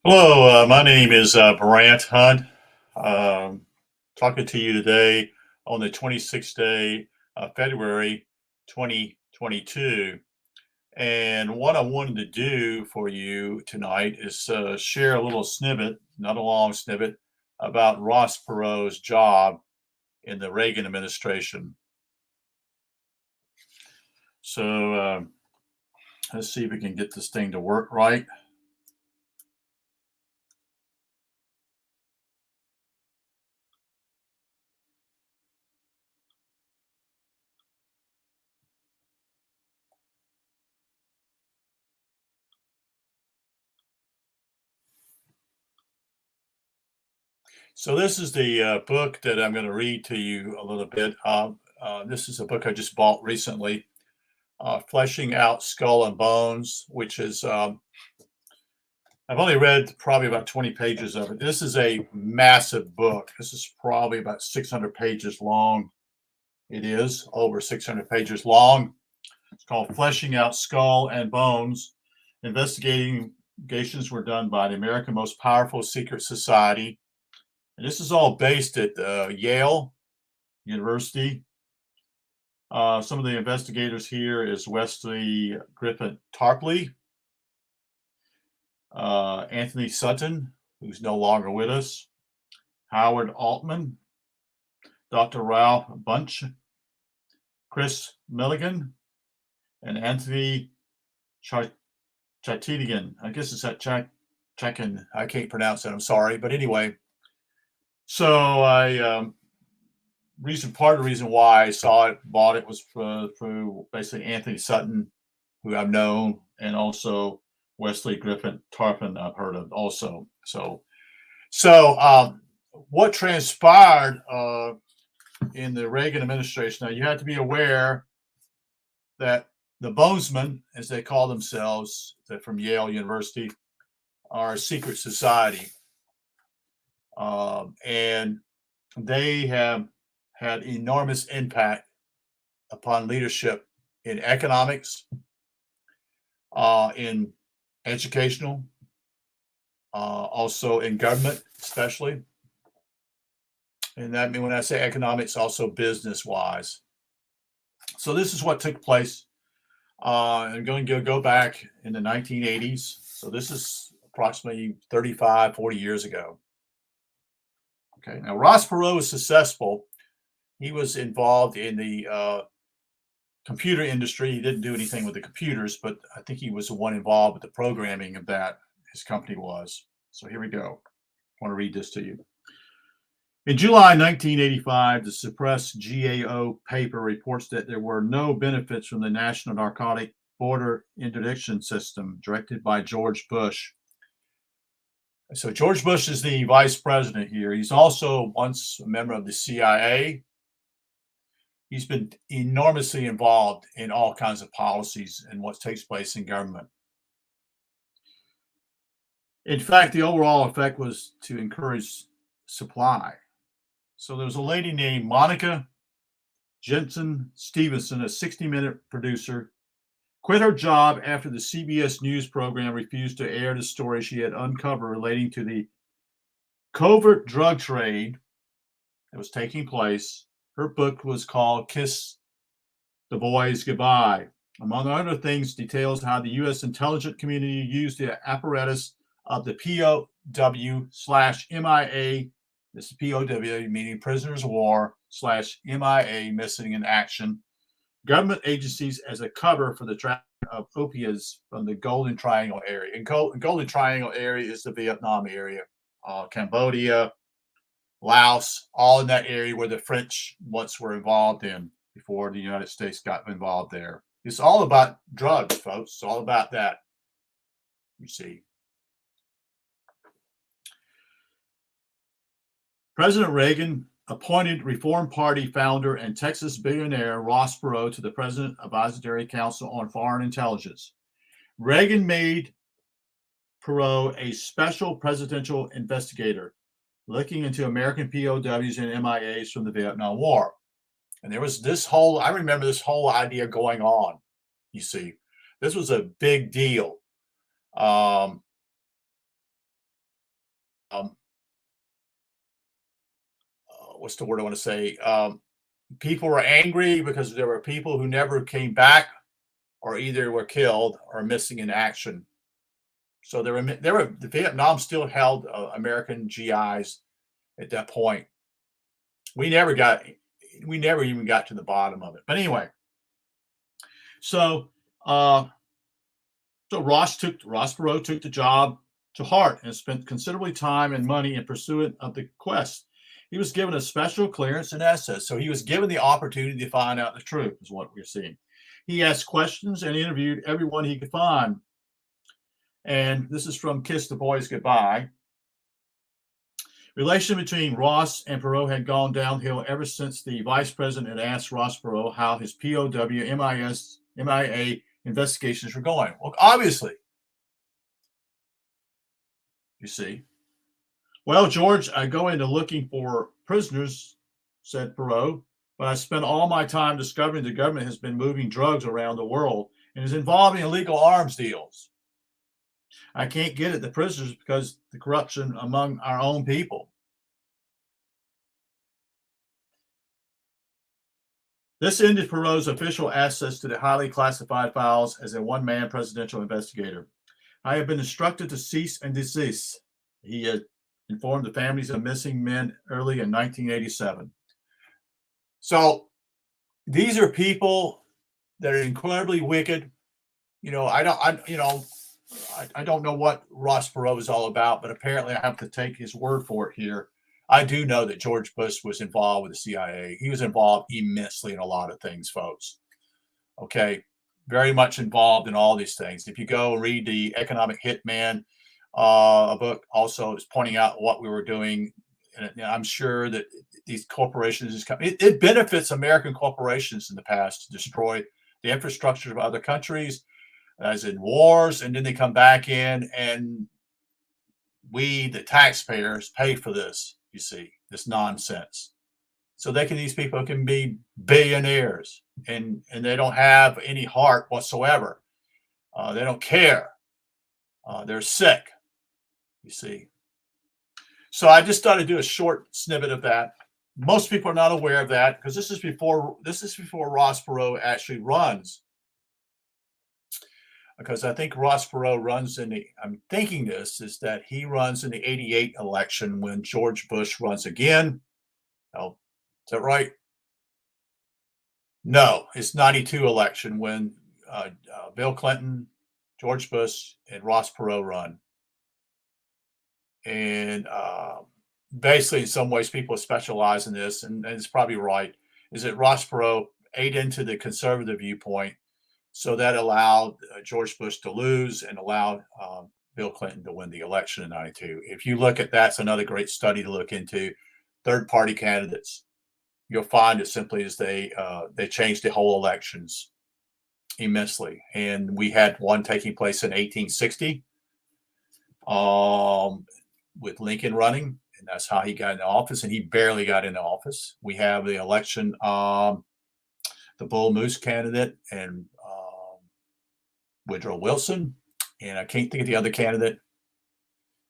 Hello, my name is Brant Hunt. Um, Talking to you today on the 26th day of February 2022. And what I wanted to do for you tonight is share a little snippet, not a long snippet, about Ross Perot's job in the Reagan administration. So let's see if we can get this thing to work right. So this is the book that I'm going to read to you a little bit. This is a book I just bought recently, Fleshing Out Skull and Bones, which is I've only read probably about 20 pages of it. This is a massive book. This is probably about 600 pages long. It is over 600 pages long. It's called Fleshing Out Skull and Bones. Investigations were done by the American Most Powerful Secret Society. And this is all based at Yale University. Some of the investigators here is Wesley Griffin Tarpley, Anthony Sutton, who's no longer with us, Howard Altman, Dr. Ralph Bunch, Chris Milligan, and Anthony Chatidigan. I guess it's that Checkin. I can't pronounce it. I'm sorry, but anyway. So part of the reason why I bought it was through basically Anthony Sutton, who I've known, and also Wesley Griffin Tarpon I've heard of also. So what transpired in the Reagan administration? Now you have to be aware that the Bonesmen, as they call themselves, they're from Yale University, are a secret society, and they have had enormous impact upon leadership in economics, in educational, also in government, especially. And that mean when I say economics, also business wise. So this is what took place. I'm going to go back in the 1980s. So this is approximately 35, 40 years ago. Okay. Now Ross Perot was successful. He was involved in the computer industry. He didn't do anything with the computers, but I think he was the one involved with the programming of that. His company was. So here we go. I want to read this to you. In July 1985, the suppressed GAO paper reports that there were no benefits from the National Narcotic Border Interdiction System directed by George Bush. So George Bush is the vice president here. He's also once a member of the CIA. He's been enormously involved in all kinds of policies and what takes place in government. In fact, the overall effect was to encourage supply. So there was a lady named Monica Jensen Stevenson, a 60-minute producer, quit her job after the CBS News program refused to air the story she had uncovered relating to the covert drug trade that was taking place. Her book was called Kiss the Boys Goodbye. Among other things, details how the U.S. intelligence community used the apparatus of the POW/MIA. This is POW, meaning prisoners of war, /MIA, missing in action, government agencies as a cover for the traffic of opiates from the Golden Triangle area. And Golden Triangle area is the Vietnam area, Cambodia, Laos, all in that area where the French once were involved in before the United States got involved there. It's all about drugs, folks. It's all about that, you see. President Reagan appointed Reform Party founder and Texas billionaire Ross Perot to the President Advisory Council on Foreign Intelligence. Reagan made Perot a special presidential investigator looking into American POWs and MIAs from the Vietnam War. And there was I remember this whole idea going on, you see. This was a big deal. what's the word I want to say? People were angry because there were people who never came back or either were killed or missing in action. So the Vietnam still held American GIs at that point. We never even got to the bottom of it. But anyway, so Ross Perot took the job to heart and spent considerable time and money in pursuit of the quest. He was given a special clearance and access, so he was given the opportunity to find out the truth, is what we're seeing. He asked questions and interviewed everyone he could find. And this is from Kiss the Boys Goodbye. Relation between Ross and Perot had gone downhill ever since the vice president had asked Ross Perot how his POW MIA investigations were going. Well, obviously, you see. Well, George, I go into looking for prisoners, said Perot, but I spent all my time discovering the government has been moving drugs around the world and is involved in illegal arms deals. I can't get at the prisoners because the corruption among our own people. This ended Perot's official access to the highly classified files as a one-man presidential investigator. I have been instructed to cease and desist, he had informed the families of missing men early in 1987. So these are people that are incredibly wicked. I don't know what Ross Perot is all about, but apparently I have to take his word for it here. I do know that George Bush was involved with the CIA. He was involved immensely in a lot of things, folks. Okay, very much involved in all these things. If you go and read the Economic Hitman, a book also is pointing out what we were doing. And I'm sure that these corporations, it benefits American corporations in the past to destroy the infrastructure of other countries, as in wars, and then they come back in and we, the taxpayers, pay for this, you see, this nonsense. So these people can be billionaires and they don't have any heart whatsoever. They don't care. They're sick, you see. So I just thought I'd do a short snippet of that. Most people are not aware of that because this is before Ross Perot actually runs. Because I think Ross Perot runs I'm thinking this is that he runs in the 88 election when George Bush runs again. Oh, is that right? No, it's 92 election when Bill Clinton, George Bush, and Ross Perot run. And basically, in some ways, people specialize in this, and it's probably right, is that Ross Perot ate into the conservative viewpoint. So that allowed George Bush to lose and allowed Bill Clinton to win the election in 92. If you look at that's another great study to look into, third-party candidates. You'll find it simply as they changed the whole elections immensely. And we had one taking place in 1860 with Lincoln running, and that's how he got into office, and he barely got into office. We have the election, the Bull Moose candidate, and Woodrow Wilson, and I can't think of the other candidate.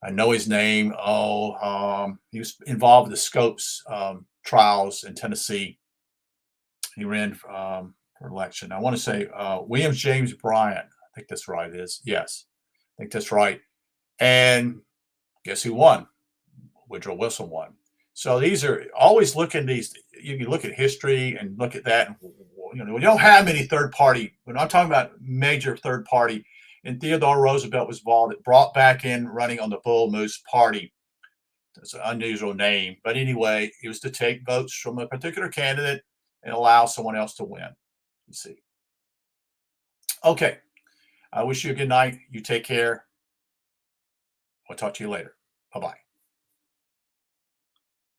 I know his name. He was involved with the Scopes trials in Tennessee. He ran for election. I want to say William James Bryant. I think that's right. It is. Yes, I think that's right. And guess who won? Woodrow Wilson won. So these are always looking these. You can look at history and look at that. We don't have any third party. We're not talking about major third party. And Theodore Roosevelt was involved. It brought back in running on the Bull Moose Party. That's an unusual name. But anyway, it was to take votes from a particular candidate and allow someone else to win. You see. Okay. I wish you a good night. You take care. I'll talk to you later. Bye-bye.